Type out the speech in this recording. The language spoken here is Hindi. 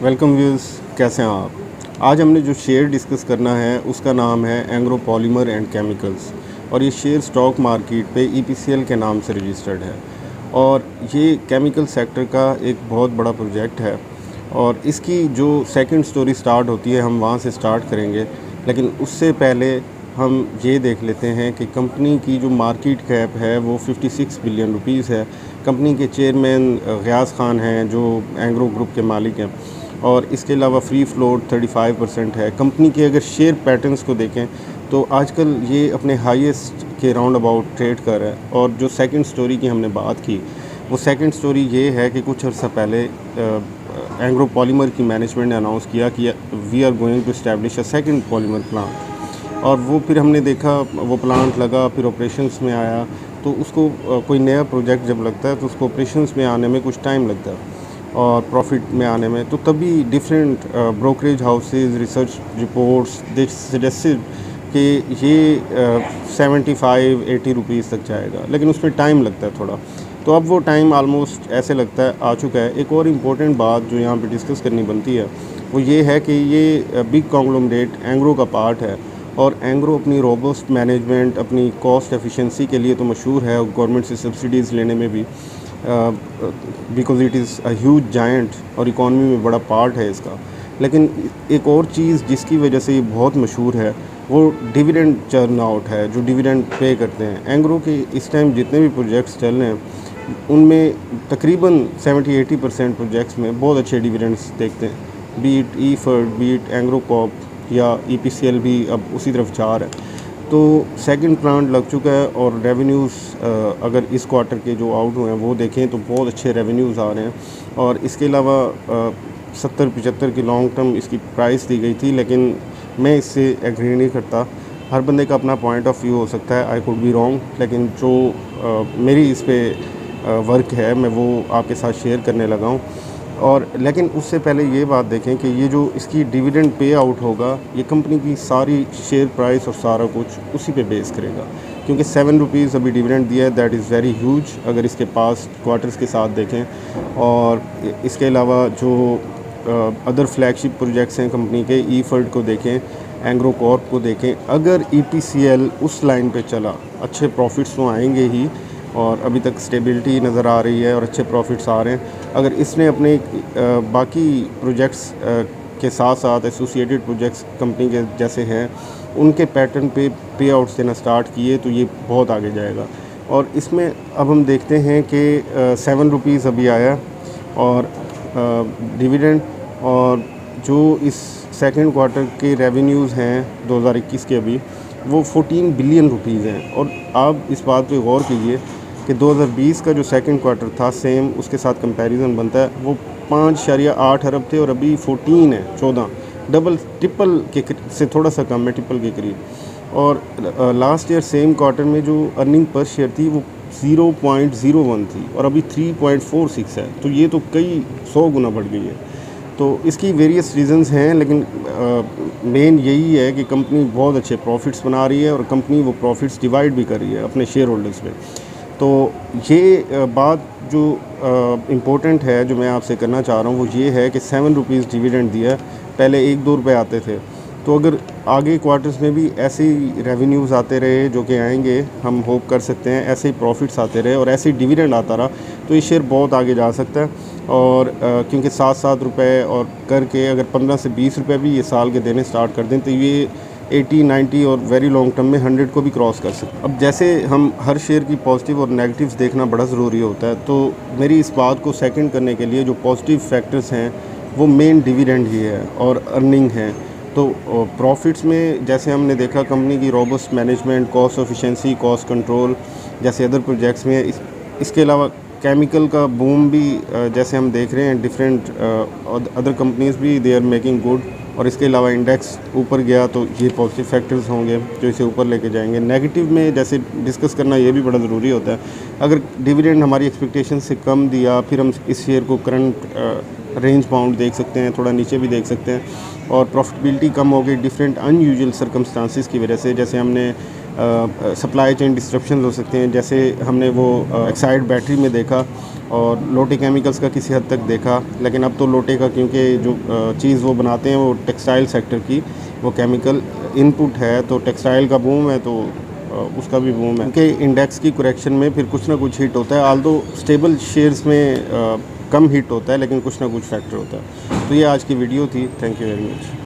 वेलकम व्यूज़, कैसे हैं आप। आज हमने जो शेयर डिस्कस करना है उसका नाम है एंग्रो पॉलीमर एंड केमिकल्स और ये शेयर स्टॉक मार्केट पे ईपीसीएल के नाम से रजिस्टर्ड है और ये केमिकल सेक्टर का एक बहुत बड़ा प्रोजेक्ट है और इसकी जो सेकंड स्टोरी स्टार्ट होती है हम वहाँ से स्टार्ट करेंगे। लेकिन उससे पहले हम ये देख लेते हैं कि कंपनी की जो मार्केट कैप है वो 56 बिलियन रुपीस है। कंपनी के चेयरमैन ग़ियास खान हैं जो एंग्रो ग्रुप के मालिक हैं और इसके अलावा फ्री फ्लोट 35% है। कंपनी के अगर शेयर पैटर्न्स को देखें तो आजकल ये अपने हाईएस्ट के राउंड अबाउट ट्रेड कर रहा है। और जो सेकंड स्टोरी की हमने बात की वो सेकंड स्टोरी ये है कि कुछ अर्सा पहले एंग्रो पॉलीमर की मैनेजमेंट ने अनाउंस किया कि we are going to establish a second polymer plant और वो फिर हमने देखा वो प्लांट लगा, फिर ऑपरेशंस में आया। तो उसको कोई नया प्रोजेक्ट जब लगता है तो उसको ऑपरेशंस में आने में कुछ टाइम लगता है और प्रॉफिट में आने में। तो तभी different brokerage houses research reports दे सजेस्टेड कि ये 75-80 रुपीज़ तक जाएगा, लेकिन उसमें टाइम लगता है थोड़ा। तो अब वो टाइम आलमोस्ट ऐसे लगता है आ चुका है। एक और इम्पोर्टेंट बात जो यहाँ पे डिस्कस करनी बनती है वो ये है कि ये बिग कॉन्ग्लोमरेट एंग्रो का पार्ट है और एंग्रो अपनी रोबस्ट मैनेजमेंट, अपनी कॉस्ट एफिशिएंसी के लिए तो मशहूर है और गवर्नमेंट से सब्सिडीज़ लेने में भी, because it is a huge giant और इकॉनमी में बड़ा पार्ट है इसका। लेकिन एक और चीज़ जिसकी वजह से ये बहुत मशहूर है वो डिविडेंड चर्न आउट है, जो डिविडेंड पे करते हैं। एंग्रो के इस टाइम जितने भी प्रोजेक्ट्स चल रहे हैं उनमें तकरीबन 70-80% प्रोजेक्ट्स में बहुत अच्छे डिविडेंड्स देखते हैं, be it EFERT, be it Engro corp या ईपीसीएल भी अब उसी तरफ जा रहा है। तो सेकंड प्लांट लग चुका है और रेवेन्यूज़ अगर इस क्वार्टर के जो आउट हुए हैं वो देखें तो बहुत अच्छे रेवेन्यूज़ आ रहे हैं। और इसके अलावा 70-75 की लॉन्ग टर्म इसकी प्राइस दी गई थी, लेकिन मैं इससे एग्री नहीं करता। हर बंदे का अपना पॉइंट ऑफ व्यू हो सकता है, आई कुड बी रॉन्ग, लेकिन जो मेरी इस पे वर्क है मैं वो आपके साथ शेयर करने लगा हूँ। और लेकिन उससे पहले ये बात देखें कि ये जो इसकी डिविडेंड पे आउट होगा ये कंपनी की सारी शेयर प्राइस और सारा कुछ उसी पे बेस करेगा, क्योंकि 7 रुपीज़ अभी डिविडेंड दिया है। दैट इज़ वेरी ह्यूज अगर इसके पास क्वार्टर्स के साथ देखें। और इसके अलावा जो अदर फ्लैगशिप प्रोजेक्ट्स हैं कंपनी के, ईफर्ड को देखें, एंग्रो कॉर्प को देखें, अगर ईपीसीएल उस लाइन पे चला अच्छे प्रॉफिट्स तो आएंगे ही और अभी तक स्टेबिलिटी नज़र आ रही है और अच्छे प्रॉफिट्स आ रहे हैं। अगर इसने अपने बाकी प्रोजेक्ट्स के साथ साथ एसोसिएटेड प्रोजेक्ट्स कंपनी के जैसे हैं उनके पैटर्न पे पे आउट्स देना स्टार्ट किए तो ये बहुत आगे जाएगा। और इसमें अब हम देखते हैं कि 7 रुपीज़ अभी आया और डिविडेंड, और जो इस सेकंड क्वार्टर के रेवेन्यूज़ हैं 2021 के अभी वो 14 बिलियन रुपीज़ हैं। और आप इस बात पे गौर कीजिए कि 2020 का जो सेकंड क्वार्टर था सेम उसके साथ कंपैरिजन बनता है वो 5.8 अरब थे और अभी 14 है, 14, डबल ट्रिपल के से थोड़ा सा कम है, ट्रिपल के करीब। और लास्ट ईयर सेम क्वार्टर में जो अर्निंग पर शेयर थी वो 0.01 थी और अभी 3.46 है। तो ये तो कई 100 गुना बढ़ गई है। तो इसकी वेरियस रीज़न्स हैं, लेकिन मेन यही है कि कंपनी बहुत अच्छे प्रॉफिट्स बना रही है और कंपनी वो प्रॉफिट्स डिवाइड भी कर रही है अपने शेयर होल्डर्स में। तो ये बात जो इम्पोर्टेंट है जो मैं आपसे करना चाह रहा हूँ वो ये है कि 7 रुपीज़ डिविडेंड दिया, पहले 1-2 रुपये आते थे। तो अगर आगे क्वार्टर्स में भी ऐसे ही रेवेन्यूज़ आते रहे जो कि आएंगे, हम होप कर सकते हैं ऐसे ही प्रॉफिट्स आते रहे और ऐसे ही डिविडेंड आता रहा तो ये शेयर बहुत आगे जा सकता है। और क्योंकि 7-7 रुपये और करके अगर 15 से 20 रुपये भी ये साल के देने स्टार्ट कर दें तो ये 80-90 और वेरी लॉन्ग टर्म में 100 को भी क्रॉस कर सकते हैं। अब जैसे हम हर शेयर की पॉजिटिव और नेगेटिव्स देखना बड़ा ज़रूरी होता है, तो मेरी इस बात को सेकंड करने के लिए जो पॉजिटिव फैक्टर्स हैं वो मेन डिविडेंड ही है और अर्निंग है। तो प्रॉफिट्स में जैसे हमने देखा कंपनी की robust management, cost efficiency, cost control जैसे अदर प्रोजेक्ट्स में, इसके अलावा केमिकल का बूम भी जैसे हम देख रहे हैं डिफरेंट अदर कंपनीज़ भी दे आर मेकिंग गुड। और इसके अलावा इंडेक्स ऊपर गया तो ये पॉजिटिव फैक्टर्स होंगे जो इसे ऊपर लेके जाएंगे। नेगेटिव में जैसे डिस्कस करना ये भी बड़ा ज़रूरी होता है। अगर डिविडेंड हमारी एक्सपेक्टेशन से कम दिया फिर हम इस शेयर को करंट रेंज बाउंड देख सकते हैं, थोड़ा नीचे भी देख सकते हैं। और प्रॉफिटेबिलिटी कम हो गई डिफरेंट अनयूजुअल सर्कमस्टांसिस की वजह से, जैसे हमने सप्लाई चेन डिस्ट्रप्शन हो सकते हैं, जैसे हमने वो एक्साइड बैटरी में देखा और लोटे केमिकल्स का किसी हद तक देखा, लेकिन अब तो लोटे का क्योंकि जो चीज़ वो बनाते हैं वो टेक्सटाइल सेक्टर की वो केमिकल इनपुट है, तो टेक्सटाइल का बूम है तो उसका भी बूम है। उनके इंडेक्स की करेक्शन में फिर कुछ ना कुछ हिट होता है, आल्दो स्टेबल शेयर्स में कम हिट होता है, लेकिन कुछ ना कुछ फैक्टर होता है। तो ये आज की वीडियो थी। Thank you very much.